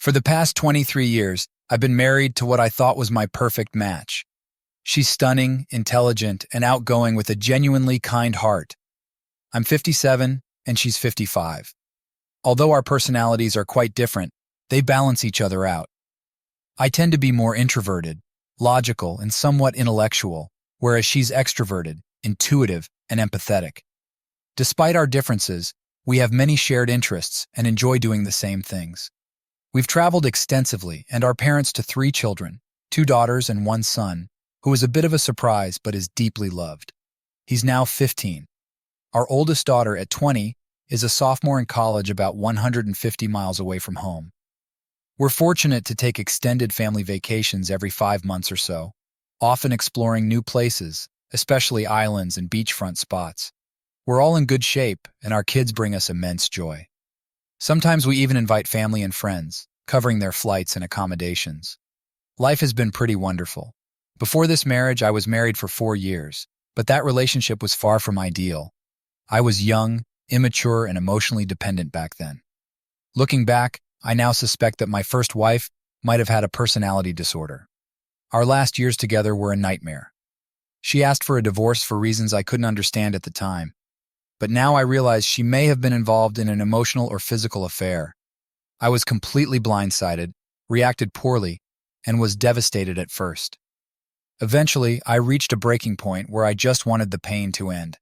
For the past 23 years, I've been married to what I thought was my perfect match. She's stunning, intelligent, and outgoing with a genuinely kind heart. I'm 57, and she's 55. Although our personalities are quite different, they balance each other out. I tend to be more introverted, logical, and somewhat intellectual, whereas she's extroverted, intuitive, and empathetic. Despite our differences, we have many shared interests and enjoy doing the same things. We've traveled extensively and are parents to 3 children, 2 daughters and 1 son, who is a bit of a surprise but is deeply loved. He's now 15. Our oldest daughter, at 20, is a sophomore in college about 150 miles away from home. We're fortunate to take extended family vacations every 5 months or so, often exploring new places, especially islands and beachfront spots. We're all in good shape, and our kids bring us immense joy. Sometimes we even invite family and friends, covering their flights and accommodations. Life has been pretty wonderful. Before this marriage, I was married for 4 years, but that relationship was far from ideal. I was young, immature, and emotionally dependent back then. Looking back, I now suspect that my first wife might have had a personality disorder. Our last years together were a nightmare. She asked for a divorce for reasons I couldn't understand at the time, but now I realize she may have been involved in an emotional or physical affair. I was completely blindsided, reacted poorly, and was devastated at first. Eventually, I reached a breaking point where I just wanted the pain to end.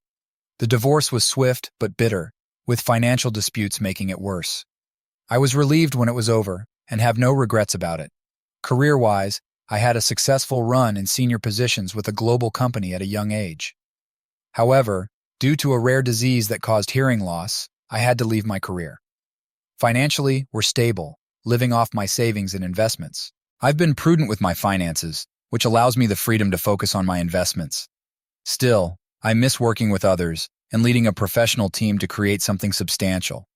The divorce was swift but bitter, with financial disputes making it worse. I was relieved when it was over and have no regrets about it. Career-wise, I had a successful run in senior positions with a global company at a young age. However, due to a rare disease that caused hearing loss, I had to leave my career. Financially, we're stable, living off my savings and investments. I've been prudent with my finances, which allows me the freedom to focus on my investments. Still, I miss working with others and leading a professional team to create something substantial.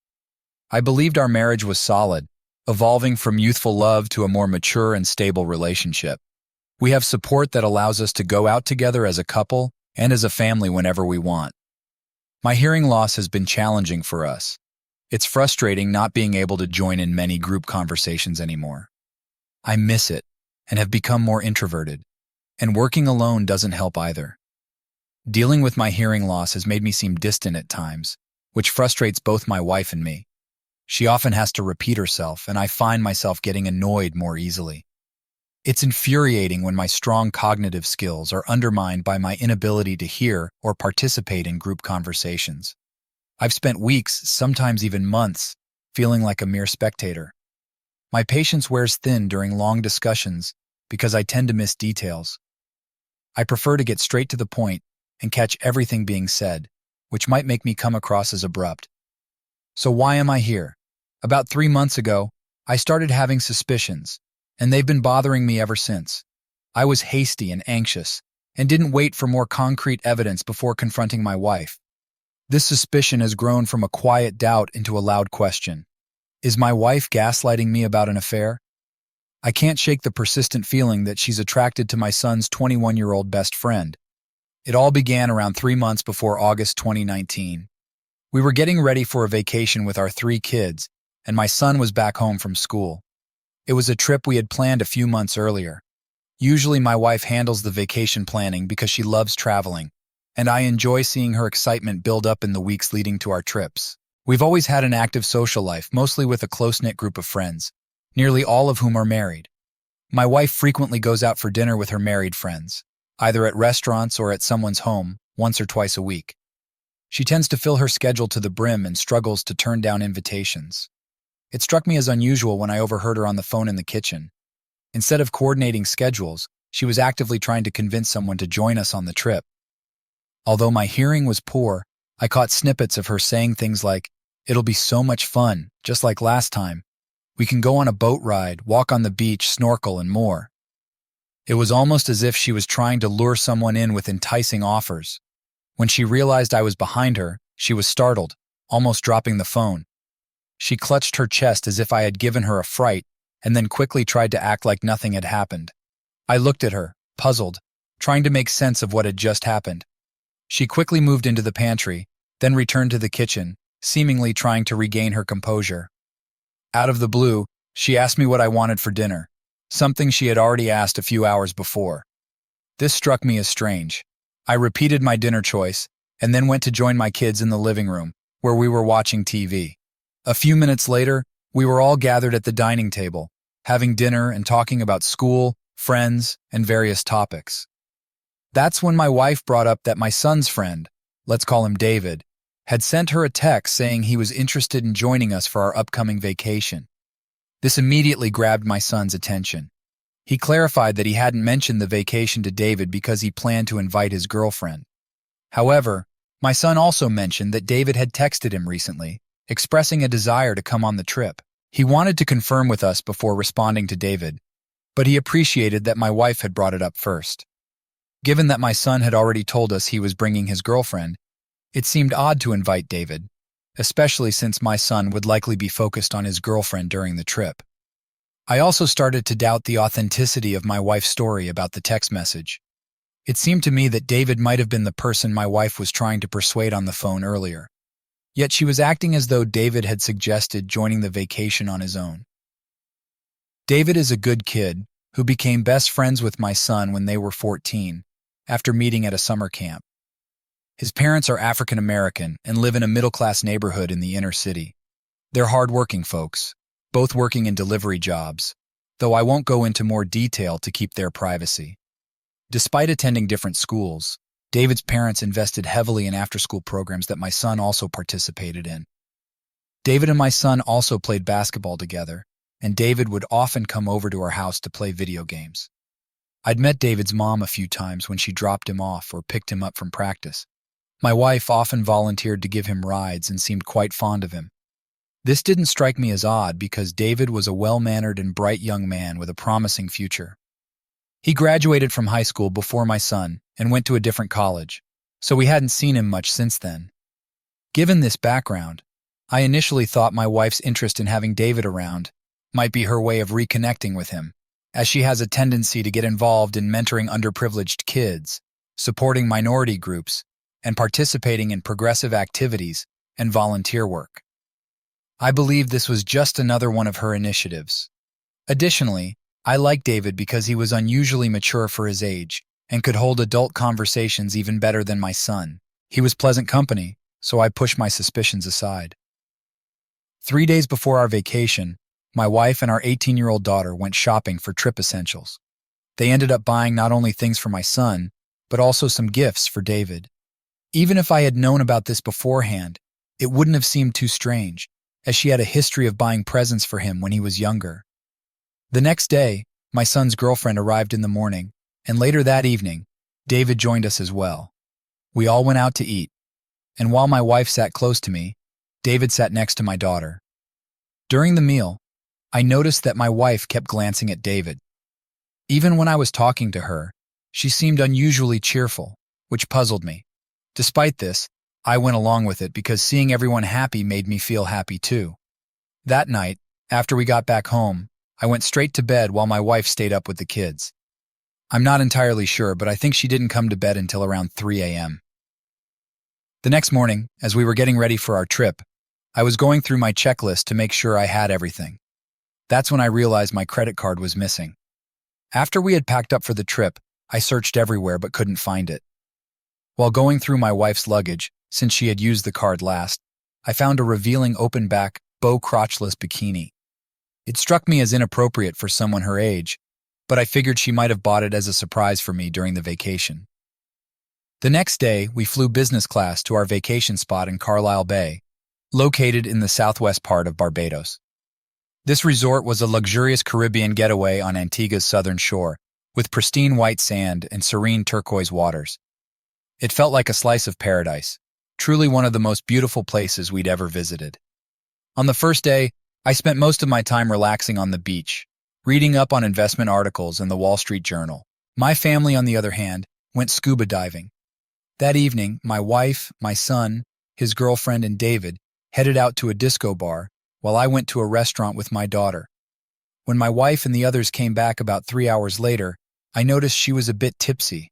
I believed our marriage was solid, evolving from youthful love to a more mature and stable relationship. We have support that allows us to go out together as a couple and as a family whenever we want. My hearing loss has been challenging for us. It's frustrating not being able to join in many group conversations anymore. I miss it and have become more introverted, and working alone doesn't help either. Dealing with my hearing loss has made me seem distant at times, which frustrates both my wife and me. She often has to repeat herself, and I find myself getting annoyed more easily. It's infuriating when my strong cognitive skills are undermined by my inability to hear or participate in group conversations. I've spent weeks, sometimes even months, feeling like a mere spectator. My patience wears thin during long discussions because I tend to miss details. I prefer to get straight to the point and catch everything being said, which might make me come across as abrupt. So why am I here? About 3 months ago, I started having suspicions, and they've been bothering me ever since. I was hasty and anxious, and didn't wait for more concrete evidence before confronting my wife. This suspicion has grown from a quiet doubt into a loud question. Is my wife gaslighting me about an affair? I can't shake the persistent feeling that she's attracted to my son's 21-year-old best friend. It all began around 3 months before August 2019. We were getting ready for a vacation with our 3 kids, and my son was back home from school. It was a trip we had planned a few months earlier. Usually my wife handles the vacation planning because she loves traveling, and I enjoy seeing her excitement build up in the weeks leading to our trips. We've always had an active social life, mostly with a close-knit group of friends, nearly all of whom are married. My wife frequently goes out for dinner with her married friends, either at restaurants or at someone's home, once or twice a week. She tends to fill her schedule to the brim and struggles to turn down invitations. It struck me as unusual when I overheard her on the phone in the kitchen. Instead of coordinating schedules, she was actively trying to convince someone to join us on the trip. Although my hearing was poor, I caught snippets of her saying things like, "It'll be so much fun, just like last time. We can go on a boat ride, walk on the beach, snorkel, and more." It was almost as if she was trying to lure someone in with enticing offers. When she realized I was behind her, she was startled, almost dropping the phone. She clutched her chest as if I had given her a fright, and then quickly tried to act like nothing had happened. I looked at her, puzzled, trying to make sense of what had just happened. She quickly moved into the pantry, then returned to the kitchen, seemingly trying to regain her composure. Out of the blue, She asked me what I wanted for dinner, something she had already asked a few hours before. This struck me as strange. I repeated my dinner choice and then went to join my kids in the living room, where we were watching TV. A few minutes later, we were all gathered at the dining table, having dinner and talking about school, friends, and various topics. That's when my wife brought up that my son's friend, let's call him David, had sent her a text saying he was interested in joining us for our upcoming vacation. This immediately grabbed my son's attention. He clarified that he hadn't mentioned the vacation to David because he planned to invite his girlfriend. However, my son also mentioned that David had texted him recently, expressing a desire to come on the trip. He wanted to confirm with us before responding to David, but he appreciated that my wife had brought it up first. Given that my son had already told us he was bringing his girlfriend, it seemed odd to invite David, especially since my son would likely be focused on his girlfriend during the trip. I also started to doubt the authenticity of my wife's story about the text message. It seemed to me that David might have been the person my wife was trying to persuade on the phone earlier. Yet she was acting as though David had suggested joining the vacation on his own. David is a good kid who became best friends with my son when they were 14, after meeting at a summer camp. His parents are African American and live in a middle-class neighborhood in the inner city. They're hard-working folks, both working in delivery jobs, though I won't go into more detail to keep their privacy. Despite attending different schools, David's parents invested heavily in after-school programs that my son also participated in. David and my son also played basketball together, and David would often come over to our house to play video games. I'd met David's mom a few times when she dropped him off or picked him up from practice. My wife often volunteered to give him rides and seemed quite fond of him. This didn't strike me as odd because David was a well-mannered and bright young man with a promising future. He graduated from high school before my son and went to a different college, so we hadn't seen him much since then. Given this background, I initially thought my wife's interest in having David around might be her way of reconnecting with him, as she has a tendency to get involved in mentoring underprivileged kids, supporting minority groups, and participating in progressive activities and volunteer work. I believe this was just another one of her initiatives. Additionally, I liked David because he was unusually mature for his age and could hold adult conversations even better than my son. He was pleasant company, so I pushed my suspicions aside. 3 days before our vacation, my wife and our 18-year-old daughter went shopping for trip essentials. They ended up buying not only things for my son, but also some gifts for David. Even if I had known about this beforehand, it wouldn't have seemed too strange, as she had a history of buying presents for him when he was younger. The next day, my son's girlfriend arrived in the morning, and later that evening, David joined us as well. We all went out to eat, and while my wife sat close to me, David sat next to my daughter. During the meal, I noticed that my wife kept glancing at David. Even when I was talking to her, she seemed unusually cheerful, which puzzled me. Despite this, I went along with it because seeing everyone happy made me feel happy too. That night, after we got back home, I went straight to bed while my wife stayed up with the kids. I'm not entirely sure, but I think she didn't come to bed until around 3 a.m. The next morning, as we were getting ready for our trip, I was going through my checklist to make sure I had everything. That's when I realized my credit card was missing. After we had packed up for the trip, I searched everywhere but couldn't find it. While going through my wife's luggage, since she had used the card last, I found a revealing open-back, bow-crotchless bikini. It struck me as inappropriate for someone her age, but I figured she might have bought it as a surprise for me during the vacation. The next day, we flew business class to our vacation spot in Carlisle Bay, located in the southwest part of Barbados. This resort was a luxurious Caribbean getaway on Antigua's southern shore, with pristine white sand and serene turquoise waters. It felt like a slice of paradise, truly one of the most beautiful places we'd ever visited. On the first day, I spent most of my time relaxing on the beach, reading up on investment articles in the Wall Street Journal. My family, on the other hand, went scuba diving. That evening, my wife, my son, his girlfriend, and David headed out to a disco bar, while I went to a restaurant with my daughter. When my wife and the others came back about 3 hours later, I noticed she was a bit tipsy.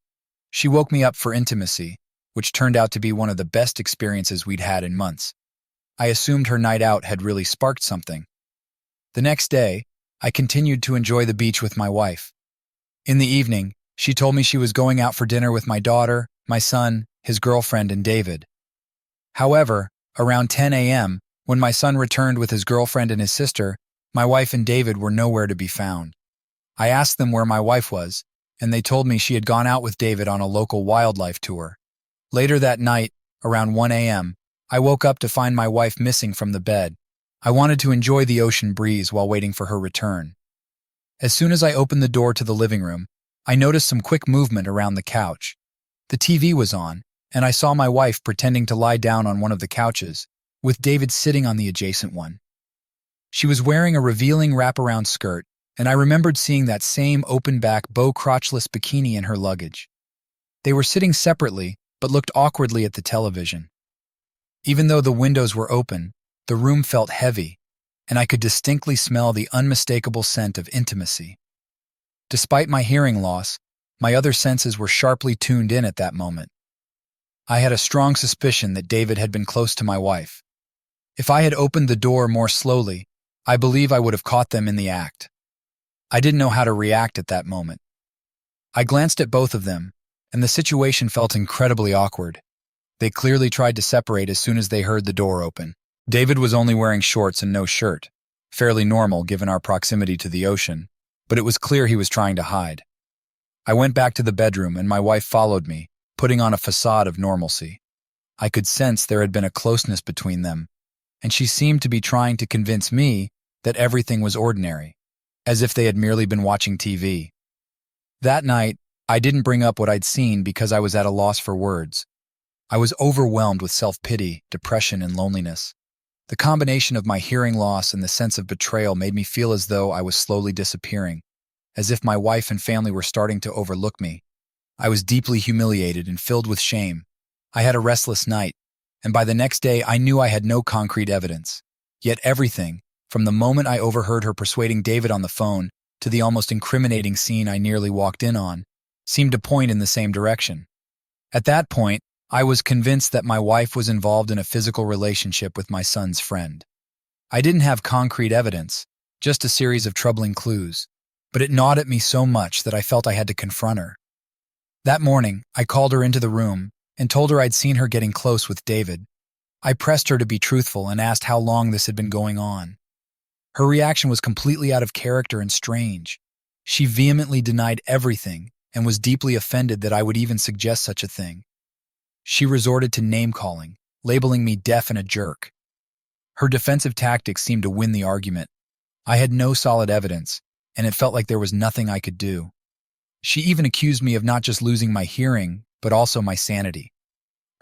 She woke me up for intimacy, which turned out to be one of the best experiences we'd had in months. I assumed her night out had really sparked something. The next day, I continued to enjoy the beach with my wife. In the evening, she told me she was going out for dinner with my daughter, my son, his girlfriend, and David. However, around 10 a.m., when my son returned with his girlfriend and his sister, my wife and David were nowhere to be found. I asked them where my wife was, and they told me she had gone out with David on a local wildlife tour. Later that night, around 1 a.m., I woke up to find my wife missing from the bed. I wanted to enjoy the ocean breeze while waiting for her return. As soon as I opened the door to the living room, I noticed some quick movement around the couch. The TV was on, and I saw my wife pretending to lie down on one of the couches, with David sitting on the adjacent one. She was wearing a revealing wraparound skirt, and I remembered seeing that same open-back, bow-crotchless bikini in her luggage. They were sitting separately, but looked awkwardly at the television. Even though the windows were open, the room felt heavy, and I could distinctly smell the unmistakable scent of intimacy. Despite my hearing loss, my other senses were sharply tuned in at that moment. I had a strong suspicion that David had been close to my wife. If I had opened the door more slowly, I believe I would have caught them in the act. I didn't know how to react at that moment. I glanced at both of them, and the situation felt incredibly awkward. They clearly tried to separate as soon as they heard the door open. David was only wearing shorts and no shirt, fairly normal given our proximity to the ocean, but it was clear he was trying to hide. I went back to the bedroom and my wife followed me, putting on a facade of normalcy. I could sense there had been a closeness between them, and she seemed to be trying to convince me that everything was ordinary, as if they had merely been watching TV. That night, I didn't bring up what I'd seen because I was at a loss for words. I was overwhelmed with self-pity, depression, and loneliness. The combination of my hearing loss and the sense of betrayal made me feel as though I was slowly disappearing, as if my wife and family were starting to overlook me. I was deeply humiliated and filled with shame. I had a restless night, and by the next day I knew I had no concrete evidence. Yet everything, from the moment I overheard her persuading David on the phone to the almost incriminating scene I nearly walked in on, seemed to point in the same direction. At that point, I was convinced that my wife was involved in a physical relationship with my son's friend. I didn't have concrete evidence, just a series of troubling clues, but it gnawed at me so much that I felt I had to confront her. That morning, I called her into the room and told her I'd seen her getting close with David. I pressed her to be truthful and asked how long this had been going on. Her reaction was completely out of character and strange. She vehemently denied everything and was deeply offended that I would even suggest such a thing. She resorted to name-calling, labeling me deaf and a jerk. Her defensive tactics seemed to win the argument. I had no solid evidence, and it felt like there was nothing I could do. She even accused me of not just losing my hearing, but also my sanity.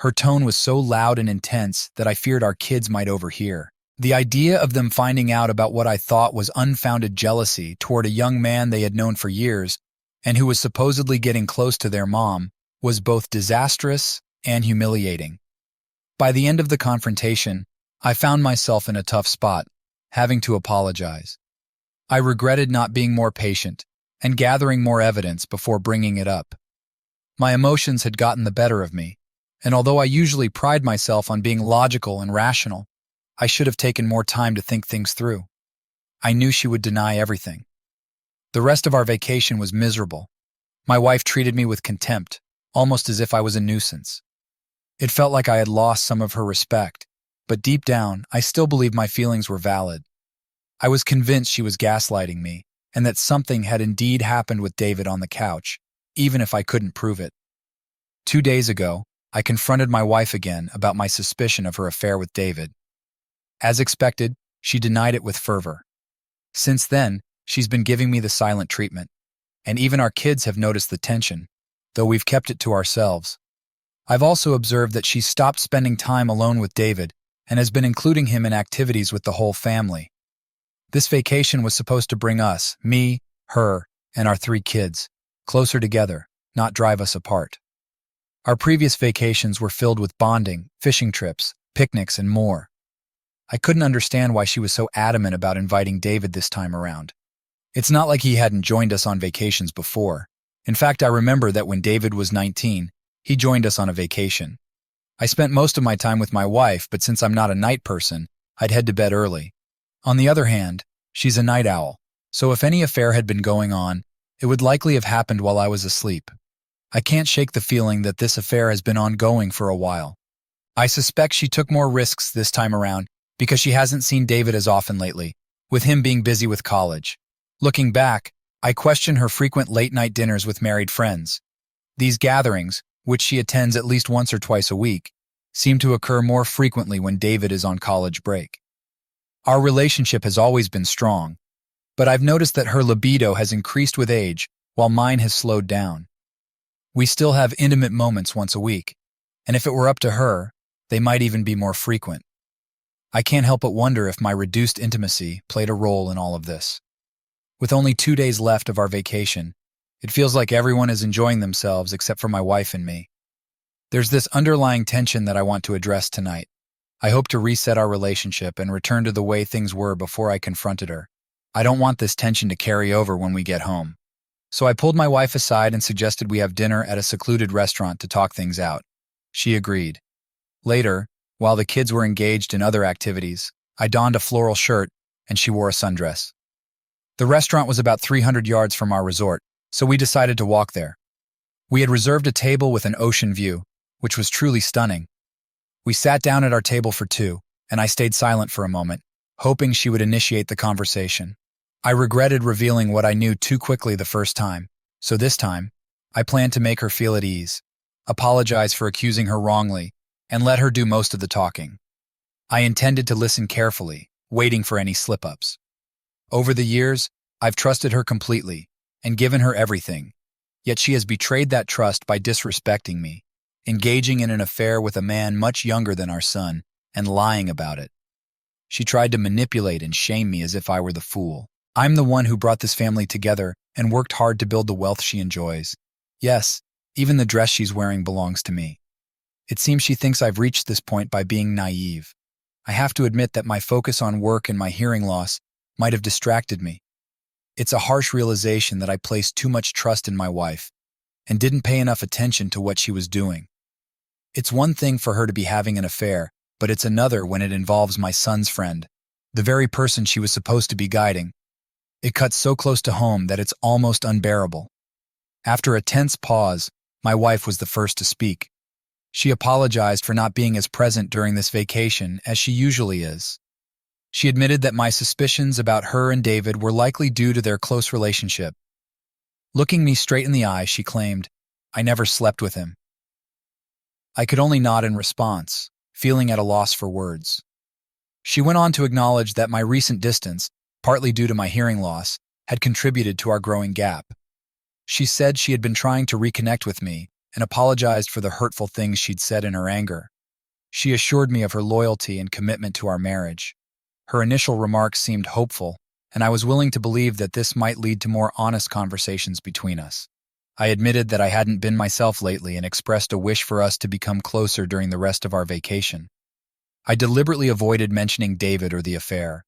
Her tone was so loud and intense that I feared our kids might overhear. The idea of them finding out about what I thought was unfounded jealousy toward a young man they had known for years and who was supposedly getting close to their mom was both disastrous and humiliating. By the end of the confrontation, I found myself in a tough spot, having to apologize. I regretted not being more patient and gathering more evidence before bringing it up. My emotions had gotten the better of me, and although I usually pride myself on being logical and rational, I should have taken more time to think things through. I knew she would deny everything. The rest of our vacation was miserable. My wife treated me with contempt, almost as if I was a nuisance. It felt like I had lost some of her respect, but deep down, I still believed my feelings were valid. I was convinced she was gaslighting me, and that something had indeed happened with David on the couch, even if I couldn't prove it. 2 days ago, I confronted my wife again about my suspicion of her affair with David. As expected, she denied it with fervor. Since then, she's been giving me the silent treatment, and even our kids have noticed the tension, though we've kept it to ourselves. I've also observed that she's stopped spending time alone with David and has been including him in activities with the whole family. This vacation was supposed to bring us, me, her, and our 3 kids, closer together, not drive us apart. Our previous vacations were filled with bonding, fishing trips, picnics, and more. I couldn't understand why she was so adamant about inviting David this time around. It's not like he hadn't joined us on vacations before. In fact, I remember that when David was 19, he joined us on a vacation. I spent most of my time with my wife, but since I'm not a night person, I'd head to bed early. On the other hand, she's a night owl, So if any affair had been going on, it would likely have happened while I was asleep. I can't shake the feeling that this affair has been ongoing for a while. I suspect she took more risks this time around because she hasn't seen David as often lately, with him being busy with college. Looking back, I question her frequent late-night dinners with married friends. These gatherings, which she attends at least once or twice a week, seem to occur more frequently when David is on college break. Our relationship has always been strong, but I've noticed that her libido has increased with age while mine has slowed down. We still have intimate moments once a week, and if it were up to her, they might even be more frequent. I can't help but wonder if my reduced intimacy played a role in all of this. With only 2 days left of our vacation, it feels like everyone is enjoying themselves except for my wife and me. There's this underlying tension that I want to address tonight. I hope to reset our relationship and return to the way things were before I confronted her. I don't want this tension to carry over when we get home. So I pulled my wife aside and suggested we have dinner at a secluded restaurant to talk things out. She agreed. Later, while the kids were engaged in other activities, I donned a floral shirt and she wore a sundress. The restaurant was about 300 yards from our resort, so we decided to walk there. We had reserved a table with an ocean view, which was truly stunning. We sat down at our table for two, and I stayed silent for a moment, hoping she would initiate the conversation. I regretted revealing what I knew too quickly the first time, so this time, I planned to make her feel at ease, apologize for accusing her wrongly, and let her do most of the talking. I intended to listen carefully, waiting for any slip-ups. Over the years, I've trusted her completely and given her everything, yet she has betrayed that trust by disrespecting me, engaging in an affair with a man much younger than our son, and lying about it. She tried to manipulate and shame me as if I were the fool. I'm the one who brought this family together and worked hard to build the wealth she enjoys. Yes, even the dress she's wearing belongs to me. It seems she thinks I've reached this point by being naive. I have to admit that my focus on work and my hearing loss might have distracted me. It's a harsh realization that I placed too much trust in my wife and didn't pay enough attention to what she was doing. It's one thing for her to be having an affair, but it's another when it involves my son's friend, the very person she was supposed to be guiding. It cuts so close to home that it's almost unbearable. After a tense pause, my wife was the first to speak. She apologized for not being as present during this vacation as she usually is. She admitted that my suspicions about her and David were likely due to their close relationship. Looking me straight in the eye, she claimed, "I never slept with him." I could only nod in response, feeling at a loss for words. She went on to acknowledge that my recent distance, partly due to my hearing loss, had contributed to our growing gap. She said she had been trying to reconnect with me and apologized for the hurtful things she'd said in her anger. She assured me of her loyalty and commitment to our marriage. Her initial remarks seemed hopeful, and I was willing to believe that this might lead to more honest conversations between us. I admitted that I hadn't been myself lately and expressed a wish for us to become closer during the rest of our vacation. I deliberately avoided mentioning David or the affair.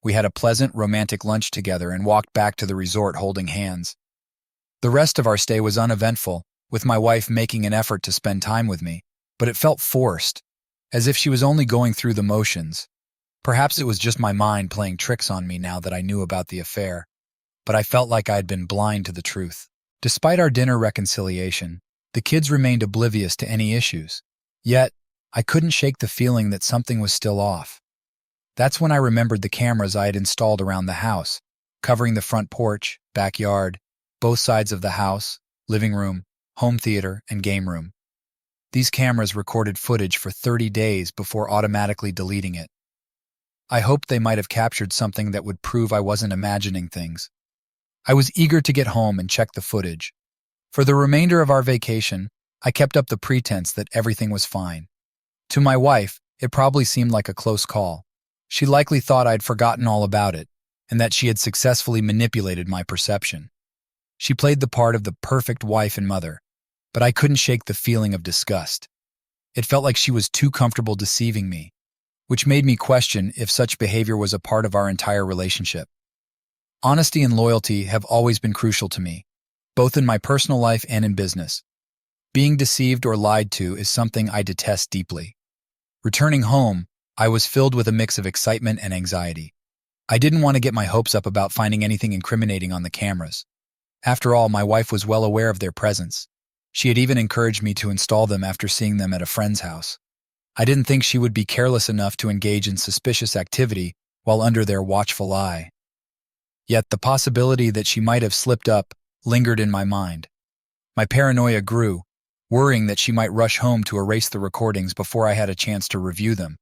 We had a pleasant, romantic lunch together and walked back to the resort holding hands. The rest of our stay was uneventful, with my wife making an effort to spend time with me, but it felt forced, as if she was only going through the motions. Perhaps it was just my mind playing tricks on me now that I knew about the affair, but I felt like I had been blind to the truth. Despite our dinner reconciliation, the kids remained oblivious to any issues. Yet, I couldn't shake the feeling that something was still off. That's when I remembered the cameras I had installed around the house, covering the front porch, backyard, both sides of the house, living room, home theater, and game room. These cameras recorded footage for 30 days before automatically deleting it. I hoped they might have captured something that would prove I wasn't imagining things. I was eager to get home and check the footage. For the remainder of our vacation, I kept up the pretense that everything was fine. To my wife, it probably seemed like a close call. She likely thought I'd forgotten all about it, and that she had successfully manipulated my perception. She played the part of the perfect wife and mother, but I couldn't shake the feeling of disgust. It felt like she was too comfortable deceiving me, which made me question if such behavior was a part of our entire relationship. Honesty and loyalty have always been crucial to me, both in my personal life and in business. Being deceived or lied to is something I detest deeply. Returning home, I was filled with a mix of excitement and anxiety. I didn't want to get my hopes up about finding anything incriminating on the cameras. After all, my wife was well aware of their presence. She had even encouraged me to install them after seeing them at a friend's house. I didn't think she would be careless enough to engage in suspicious activity while under their watchful eye. Yet the possibility that she might have slipped up lingered in my mind. My paranoia grew, worrying that she might rush home to erase the recordings before I had a chance to review them.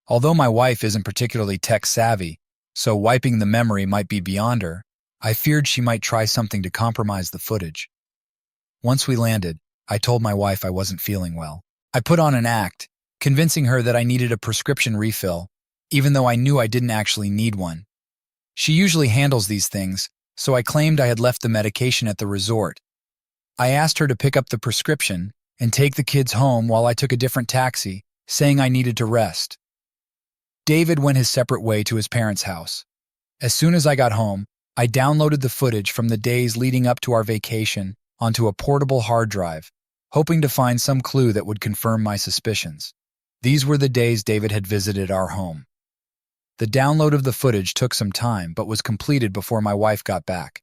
Although my wife isn't particularly tech-savvy, so wiping the memory might be beyond her, I feared she might try something to compromise the footage. Once we landed, I told my wife I wasn't feeling well. I put on an act, convincing her that I needed a prescription refill, even though I knew I didn't actually need one. She usually handles these things, so I claimed I had left the medication at the resort. I asked her to pick up the prescription and take the kids home while I took a different taxi, saying I needed to rest. David went his separate way to his parents' house. As soon as I got home, I downloaded the footage from the days leading up to our vacation onto a portable hard drive, hoping to find some clue that would confirm my suspicions. These were the days David had visited our home. The download of the footage took some time but was completed before my wife got back.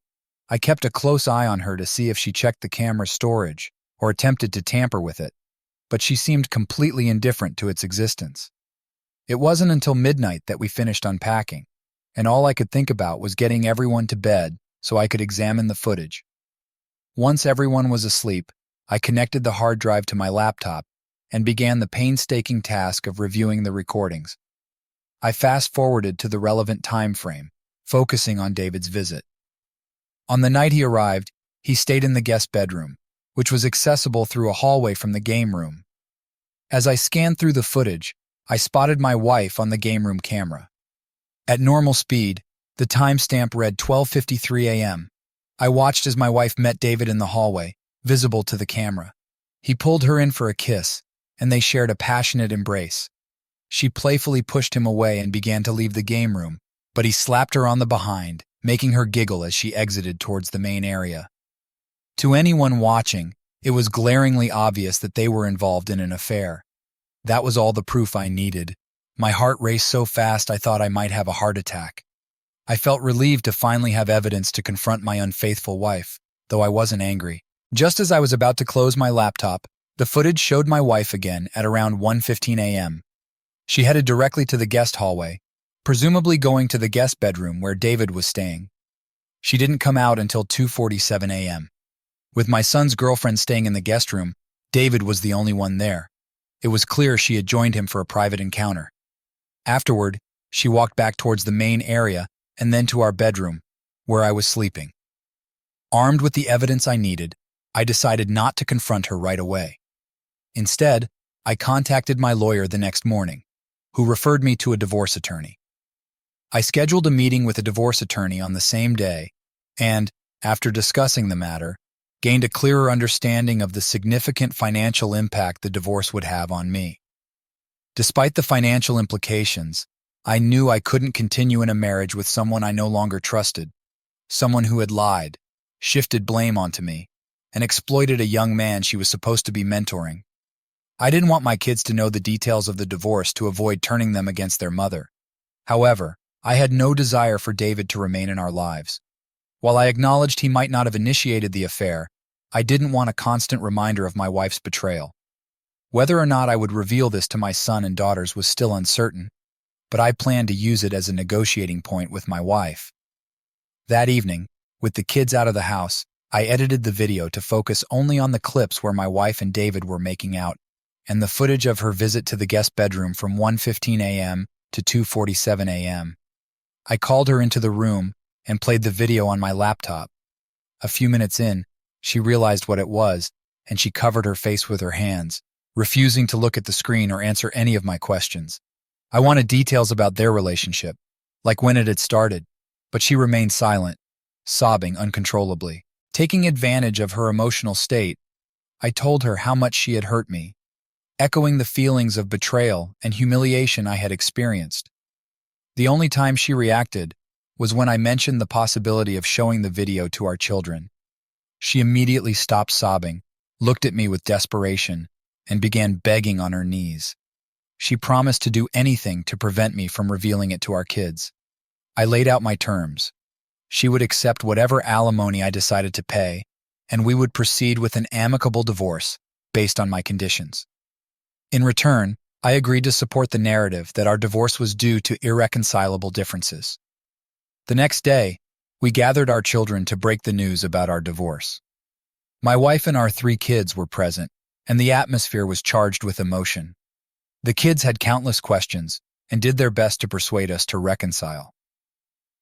I kept a close eye on her to see if she checked the camera's storage or attempted to tamper with it, but she seemed completely indifferent to its existence. It wasn't until midnight that we finished unpacking, and all I could think about was getting everyone to bed so I could examine the footage. Once everyone was asleep, I connected the hard drive to my laptop and began the painstaking task of reviewing the recordings. I fast-forwarded to the relevant time frame, focusing on David's visit. On the night he arrived, he stayed in the guest bedroom, which was accessible through a hallway from the game room. As I scanned through the footage, I spotted my wife on the game room camera. At normal speed, the timestamp read 12:53 a.m. I watched as my wife met David in the hallway, visible to the camera. He pulled her in for a kiss, and they shared a passionate embrace. She playfully pushed him away and began to leave the game room, but he slapped her on the behind, making her giggle as she exited towards the main area. To anyone watching, it was glaringly obvious that they were involved in an affair. That was all the proof I needed. My heart raced so fast I thought I might have a heart attack. I felt relieved to finally have evidence to confront my unfaithful wife, though I wasn't angry. Just as I was about to close my laptop, the footage showed my wife again at around 1:15 a.m. She headed directly to the guest hallway, presumably going to the guest bedroom where David was staying. She didn't come out until 2:47 a.m. With my son's girlfriend staying in the guest room, David was the only one there. It was clear she had joined him for a private encounter. Afterward, she walked back towards the main area and then to our bedroom, where I was sleeping. Armed with the evidence I needed, I decided not to confront her right away. Instead, I contacted my lawyer the next morning, who referred me to a divorce attorney. I scheduled a meeting with a divorce attorney on the same day and, after discussing the matter, gained a clearer understanding of the significant financial impact the divorce would have on me. Despite the financial implications, I knew I couldn't continue in a marriage with someone I no longer trusted, someone who had lied, shifted blame onto me, and exploited a young man she was supposed to be mentoring. I didn't want my kids to know the details of the divorce to avoid turning them against their mother. However, I had no desire for David to remain in our lives. While I acknowledged he might not have initiated the affair, I didn't want a constant reminder of my wife's betrayal. Whether or not I would reveal this to my son and daughters was still uncertain, but I planned to use it as a negotiating point with my wife. That evening, with the kids out of the house, I edited the video to focus only on the clips where my wife and David were making out, and the footage of her visit to the guest bedroom from 1:15 a.m. to 2:47 a.m. I called her into the room and played the video on my laptop. A few minutes in, she realized what it was, and she covered her face with her hands, refusing to look at the screen or answer any of my questions. I wanted details about their relationship, like when it had started, but she remained silent, sobbing uncontrollably. Taking advantage of her emotional state, I told her how much she had hurt me, echoing the feelings of betrayal and humiliation I had experienced. The only time she reacted was when I mentioned the possibility of showing the video to our children. She immediately stopped sobbing, looked at me with desperation, and began begging on her knees. She promised to do anything to prevent me from revealing it to our kids. I laid out my terms. She would accept whatever alimony I decided to pay, and we would proceed with an amicable divorce based on my conditions. In return, I agreed to support the narrative that our divorce was due to irreconcilable differences. The next day, we gathered our children to break the news about our divorce. My wife and our 3 kids were present, and the atmosphere was charged with emotion. The kids had countless questions and did their best to persuade us to reconcile.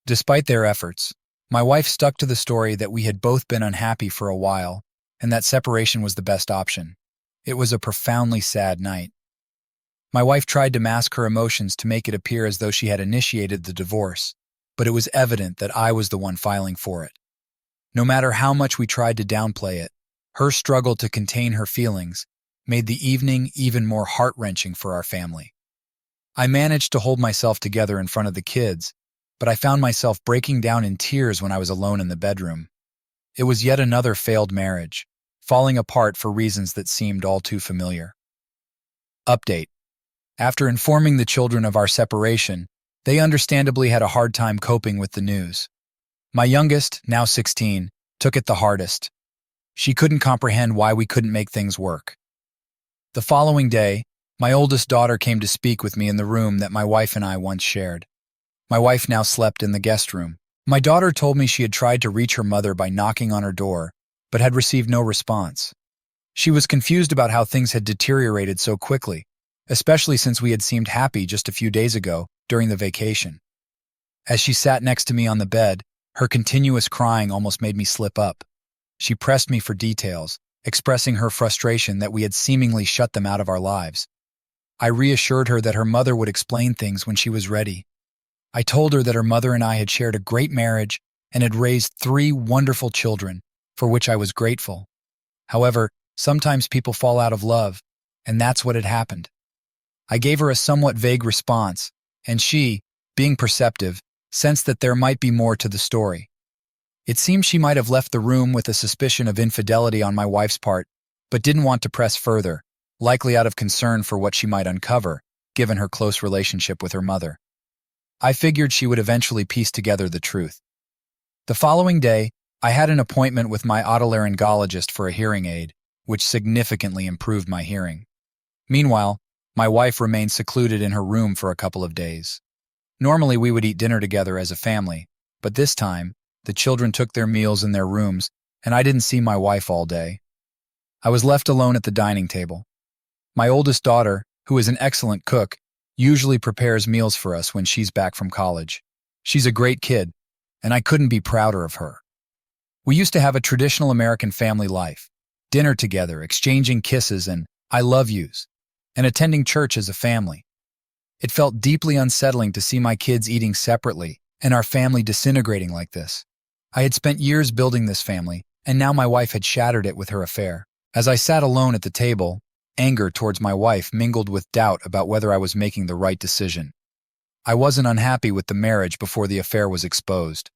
Despite their efforts, my wife stuck to the story that we had both been unhappy for a while and that separation was the best option. It was a profoundly sad night. My wife tried to mask her emotions to make it appear as though she had initiated the divorce, but it was evident that I was the one filing for it. No matter how much we tried to downplay it, her struggle to contain her feelings made the evening even more heart-wrenching for our family. I managed to hold myself together in front of the kids, but I found myself breaking down in tears when I was alone in the bedroom. It was yet another failed marriage, falling apart for reasons that seemed all too familiar. Update. After informing the children of our separation, they understandably had a hard time coping with the news. My youngest, now 16, took it the hardest. She couldn't comprehend why we couldn't make things work. The following day, my oldest daughter came to speak with me in the room that my wife and I once shared. My wife now slept in the guest room. My daughter told me she had tried to reach her mother by knocking on her door, but had received no response. She was confused about how things had deteriorated so quickly, especially since we had seemed happy just a few days ago during the vacation. As she sat next to me on the bed, her continuous crying almost made me slip up. She pressed me for details, expressing her frustration that we had seemingly shut them out of our lives. I reassured her that her mother would explain things when she was ready. I told her that her mother and I had shared a great marriage and had raised 3 wonderful children, for which I was grateful. However, sometimes people fall out of love, and that's what had happened. I gave her a somewhat vague response, and she, being perceptive, sensed that there might be more to the story. It seemed she might have left the room with a suspicion of infidelity on my wife's part, but didn't want to press further, likely out of concern for what she might uncover, given her close relationship with her mother. I figured she would eventually piece together the truth. The following day, I had an appointment with my otolaryngologist for a hearing aid, which significantly improved my hearing. Meanwhile, my wife remained secluded in her room for a couple of days. Normally, we would eat dinner together as a family, but this time, the children took their meals in their rooms, and I didn't see my wife all day. I was left alone at the dining table. My oldest daughter, who is an excellent cook, usually prepares meals for us when she's back from college. She's a great kid, and I couldn't be prouder of her. We used to have a traditional American family life, dinner together, exchanging kisses and I love yous, and attending church as a family. It felt deeply unsettling to see my kids eating separately and our family disintegrating like this. I had spent years building this family, and now my wife had shattered it with her affair. As I sat alone at the table, anger towards my wife mingled with doubt about whether I was making the right decision. I wasn't unhappy with the marriage before the affair was exposed.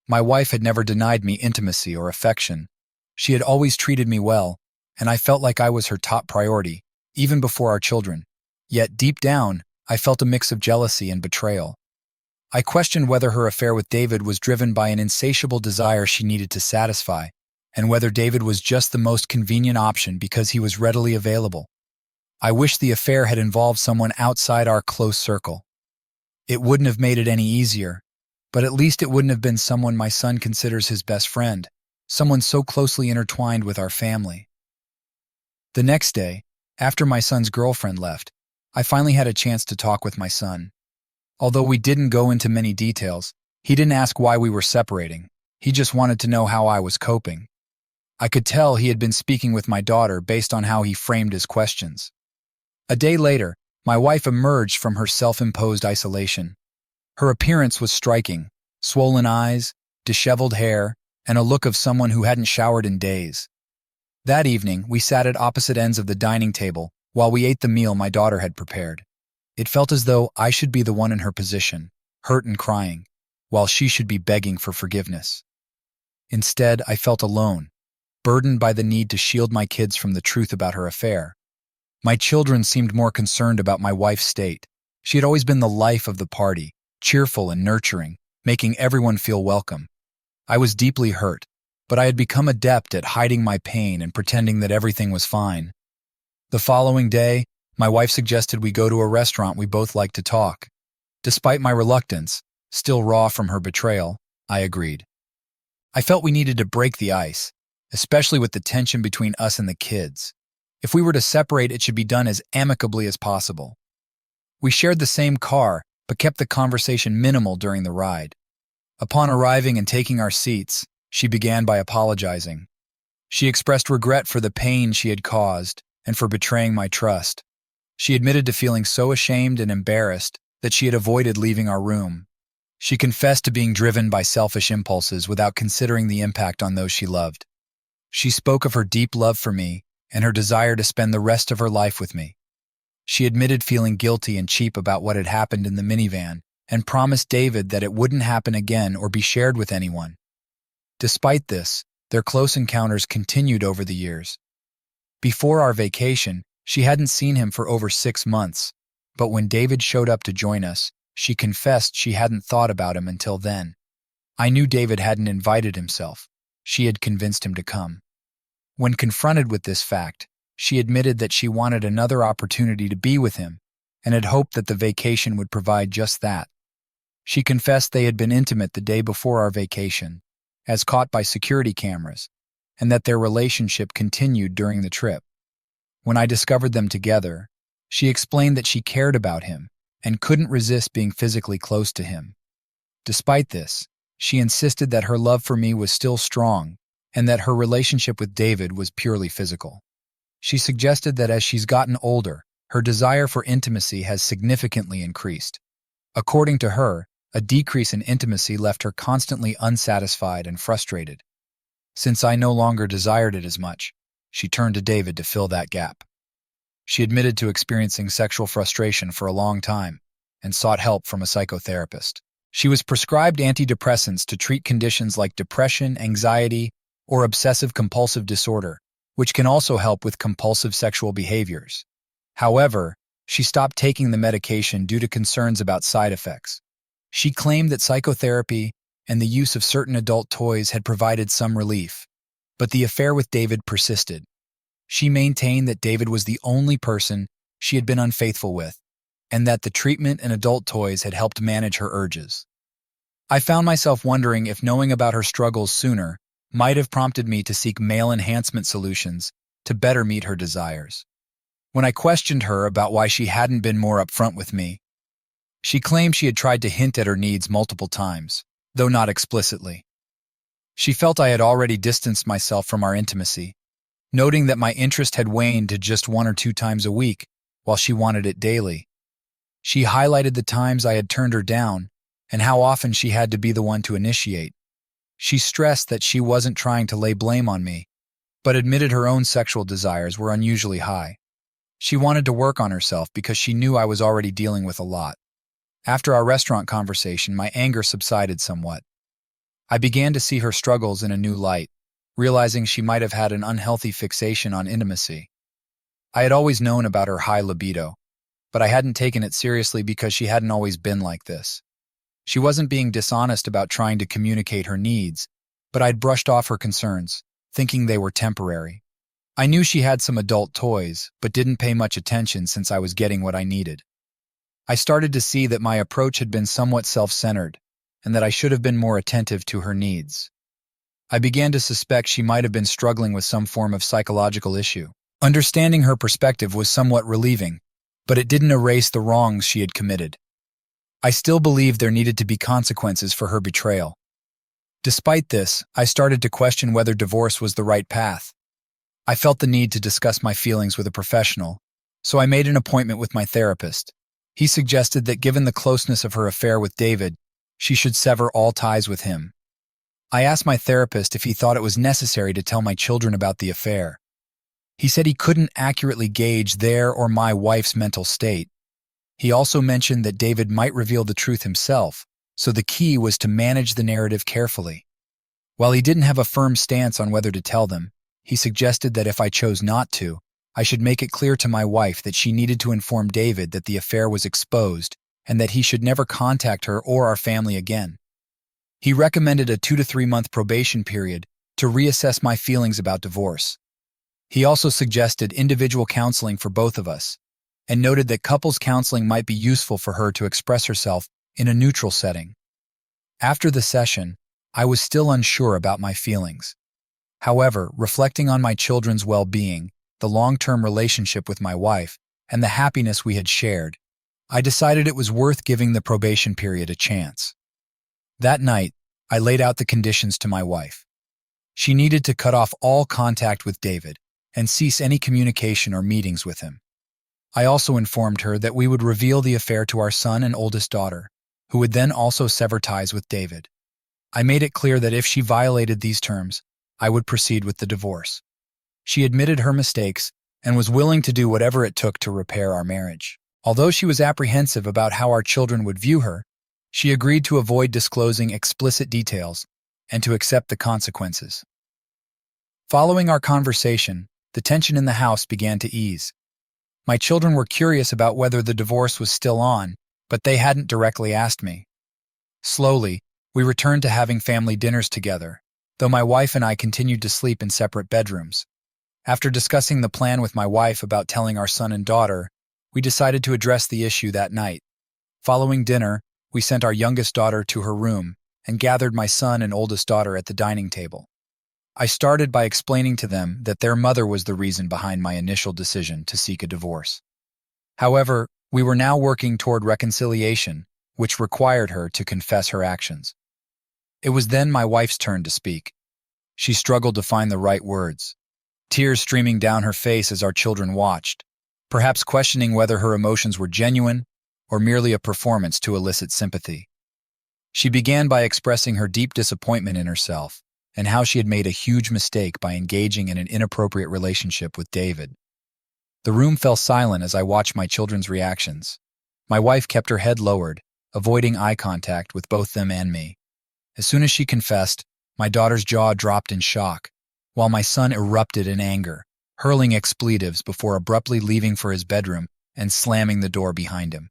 My wife had never denied me intimacy or affection. She had always treated me well, and I felt like I was her top priority, even before our children. Yet deep down, I felt a mix of jealousy and betrayal. I questioned whether her affair with David was driven by an insatiable desire she needed to satisfy, and whether David was just the most convenient option because he was readily available. I wished the affair had involved someone outside our close circle. It wouldn't have made it any easier, but at least it wouldn't have been someone my son considers his best friend, someone so closely intertwined with our family. The next day, after my son's girlfriend left, I finally had a chance to talk with my son. Although we didn't go into many details, he didn't ask why we were separating. He just wanted to know how I was coping. I could tell he had been speaking with my daughter based on how he framed his questions. A day later, my wife emerged from her self-imposed isolation. Her appearance was striking: swollen eyes, disheveled hair, and a look of someone who hadn't showered in days. That evening, we sat at opposite ends of the dining table while we ate the meal my daughter had prepared. It felt as though I should be the one in her position, hurt and crying, while she should be begging for forgiveness. Instead, I felt alone, burdened by the need to shield my kids from the truth about her affair. My children seemed more concerned about my wife's state. She had always been the life of the party, cheerful and nurturing, making everyone feel welcome. I was deeply hurt, but I had become adept at hiding my pain and pretending that everything was fine. The following day, my wife suggested we go to a restaurant we both liked to talk. Despite my reluctance, still raw from her betrayal, I agreed. I felt we needed to break the ice, especially with the tension between us and the kids. If we were to separate, it should be done as amicably as possible. We shared the same car, but kept the conversation minimal during the ride. Upon arriving and taking our seats, she began by apologizing. She expressed regret for the pain she had caused and for betraying my trust. She admitted to feeling so ashamed and embarrassed that she had avoided leaving our room. She confessed to being driven by selfish impulses without considering the impact on those she loved. She spoke of her deep love for me and her desire to spend the rest of her life with me. She admitted feeling guilty and cheap about what had happened in the minivan and promised David that it wouldn't happen again or be shared with anyone. Despite this, their close encounters continued over the years. Before our vacation, she hadn't seen him for over 6 months, but when David showed up to join us, she confessed she hadn't thought about him until then. I knew David hadn't invited himself. She had convinced him to come. When confronted with this fact, she admitted that she wanted another opportunity to be with him and had hoped that the vacation would provide just that. She confessed they had been intimate the day before our vacation, as caught by security cameras, and that their relationship continued during the trip. When I discovered them together, she explained that she cared about him and couldn't resist being physically close to him. Despite this, she insisted that her love for me was still strong and that her relationship with David was purely physical. She suggested that as she's gotten older, her desire for intimacy has significantly increased. According to her, a decrease in intimacy left her constantly unsatisfied and frustrated. Since I no longer desired it as much, she turned to David to fill that gap. She admitted to experiencing sexual frustration for a long time and sought help from a psychotherapist. She was prescribed antidepressants to treat conditions like depression, anxiety, or obsessive-compulsive disorder, which can also help with compulsive sexual behaviors. However, she stopped taking the medication due to concerns about side effects. She claimed that psychotherapy and the use of certain adult toys had provided some relief, but the affair with David persisted. She maintained that David was the only person she had been unfaithful with, and that the treatment and adult toys had helped manage her urges. I found myself wondering if knowing about her struggles sooner might have prompted me to seek male enhancement solutions to better meet her desires. When I questioned her about why she hadn't been more upfront with me, she claimed she had tried to hint at her needs multiple times, though not explicitly. She felt I had already distanced myself from our intimacy, noting that my interest had waned to just 1 or 2 times a week, while she wanted it daily. She highlighted the times I had turned her down and how often she had to be the one to initiate. She stressed that she wasn't trying to lay blame on me, but admitted her own sexual desires were unusually high. She wanted to work on herself because she knew I was already dealing with a lot. After our restaurant conversation, my anger subsided somewhat. I began to see her struggles in a new light, realizing she might have had an unhealthy fixation on intimacy. I had always known about her high libido, but I hadn't taken it seriously because she hadn't always been like this. She wasn't being dishonest about trying to communicate her needs, but I'd brushed off her concerns, thinking they were temporary. I knew she had some adult toys, but didn't pay much attention since I was getting what I needed. I started to see that my approach had been somewhat self-centered, and that I should have been more attentive to her needs. I began to suspect she might have been struggling with some form of psychological issue. Understanding her perspective was somewhat relieving, but it didn't erase the wrongs she had committed. I still believed there needed to be consequences for her betrayal. Despite this, I started to question whether divorce was the right path. I felt the need to discuss my feelings with a professional, so I made an appointment with my therapist. He suggested that given the closeness of her affair with David, she should sever all ties with him. I asked my therapist if he thought it was necessary to tell my children about the affair. He said he couldn't accurately gauge their or my wife's mental state. He also mentioned that David might reveal the truth himself, so the key was to manage the narrative carefully. While he didn't have a firm stance on whether to tell them, he suggested that if I chose not to, I should make it clear to my wife that she needed to inform David that the affair was exposed and that he should never contact her or our family again. He recommended a 2 to 3 month probation period to reassess my feelings about divorce. He also suggested individual counseling for both of us, and noted that couples counseling might be useful for her to express herself in a neutral setting. After the session, I was still unsure about my feelings. However, reflecting on my children's well-being, the long-term relationship with my wife, and the happiness we had shared, I decided it was worth giving the probation period a chance. That night, I laid out the conditions to my wife. She needed to cut off all contact with David and cease any communication or meetings with him. I also informed her that we would reveal the affair to our son and oldest daughter, who would then also sever ties with David. I made it clear that if she violated these terms, I would proceed with the divorce. She admitted her mistakes and was willing to do whatever it took to repair our marriage. Although she was apprehensive about how our children would view her, she agreed to avoid disclosing explicit details and to accept the consequences. Following our conversation, the tension in the house began to ease. My children were curious about whether the divorce was still on, but they hadn't directly asked me. Slowly, we returned to having family dinners together, though my wife and I continued to sleep in separate bedrooms. After discussing the plan with my wife about telling our son and daughter, we decided to address the issue that night. Following dinner, we sent our youngest daughter to her room and gathered my son and oldest daughter at the dining table. I started by explaining to them that their mother was the reason behind my initial decision to seek a divorce. However, we were now working toward reconciliation, which required her to confess her actions. It was then my wife's turn to speak. She struggled to find the right words, tears streaming down her face as our children watched, perhaps questioning whether her emotions were genuine or merely a performance to elicit sympathy. She began by expressing her deep disappointment in herself and how she had made a huge mistake by engaging in an inappropriate relationship with David. The room fell silent as I watched my children's reactions. My wife kept her head lowered, avoiding eye contact with both them and me. As soon as she confessed, my daughter's jaw dropped in shock, while my son erupted in anger, hurling expletives before abruptly leaving for his bedroom and slamming the door behind him.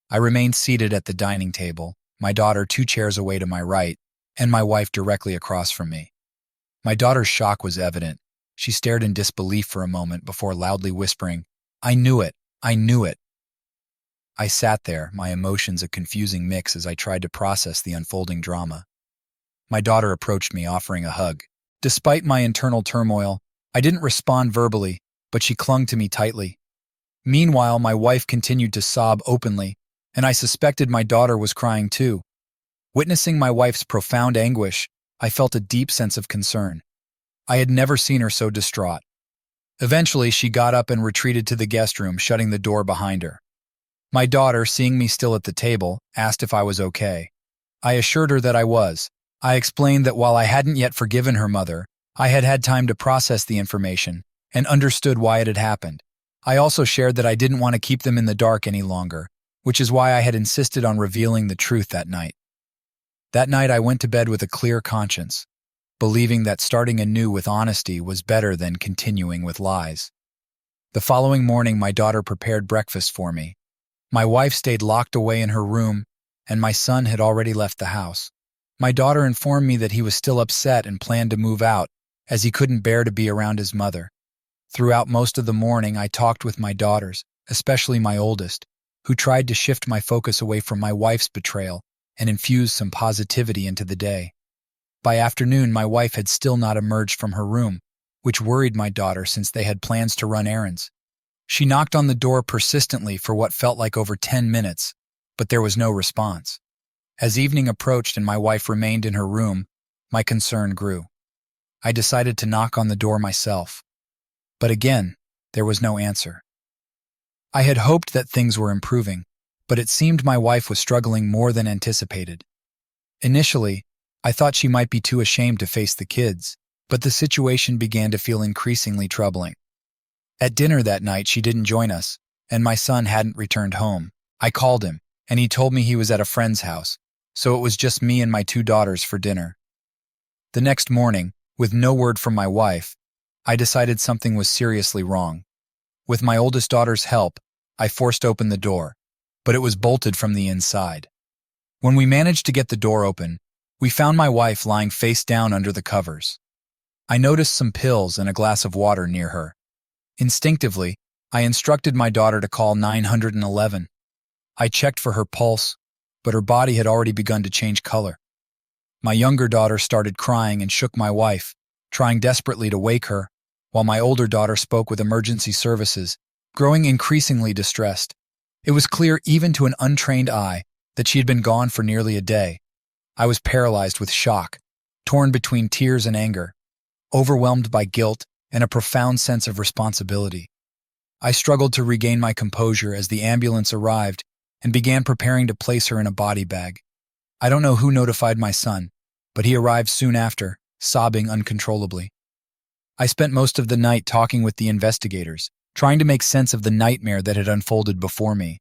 I remained seated at the dining table, my daughter 2 chairs away to my right, and my wife directly across from me. My daughter's shock was evident. She stared in disbelief for a moment before loudly whispering, "I knew it! I knew it!" I sat there, my emotions a confusing mix as I tried to process the unfolding drama. My daughter approached me, offering a hug. Despite my internal turmoil, I didn't respond verbally, but she clung to me tightly. Meanwhile, my wife continued to sob openly, and I suspected my daughter was crying too. Witnessing my wife's profound anguish, I felt a deep sense of concern. I had never seen her so distraught. Eventually, she got up and retreated to the guest room, shutting the door behind her. My daughter, seeing me still at the table, asked if I was okay. I assured her that I was. I explained that while I hadn't yet forgiven her mother, I had had time to process the information and understood why it had happened. I also shared that I didn't want to keep them in the dark any longer, which is why I had insisted on revealing the truth that night. That night I went to bed with a clear conscience, believing that starting anew with honesty was better than continuing with lies. The following morning my daughter prepared breakfast for me. My wife stayed locked away in her room, and my son had already left the house. My daughter informed me that he was still upset and planned to move out, as he couldn't bear to be around his mother. Throughout most of the morning I talked with my daughters, especially my oldest, who tried to shift my focus away from my wife's betrayal and infuse some positivity into the day. By afternoon, my wife had still not emerged from her room, which worried my daughter since they had plans to run errands. She knocked on the door persistently for what felt like over 10 minutes, but there was no response. As evening approached and my wife remained in her room, my concern grew. I decided to knock on the door myself. But again, there was no answer. I had hoped that things were improving, but it seemed my wife was struggling more than anticipated. Initially, I thought she might be too ashamed to face the kids, but the situation began to feel increasingly troubling. At dinner that night, she didn't join us, and my son hadn't returned home. I called him, and he told me he was at a friend's house, so it was just me and my 2 daughters for dinner. The next morning, with no word from my wife, I decided something was seriously wrong. With my oldest daughter's help, I forced open the door, but it was bolted from the inside. When we managed to get the door open, We found my wife lying face down under the covers. I noticed some pills and a glass of water near her. Instinctively, I instructed my daughter to call 911. I checked for her pulse, but her body had already begun to change color. My younger daughter started crying and shook my wife, trying desperately to wake her, while my older daughter spoke with emergency services, growing increasingly distressed. It was clear even to an untrained eye that she had been gone for nearly a day. I was paralyzed with shock, torn between tears and anger, overwhelmed by guilt and a profound sense of responsibility. I struggled to regain my composure as the ambulance arrived and began preparing to place her in a body bag. I don't know who notified my son, but he arrived soon after, sobbing uncontrollably. I spent most of the night talking with the investigators, trying to make sense of the nightmare that had unfolded before me.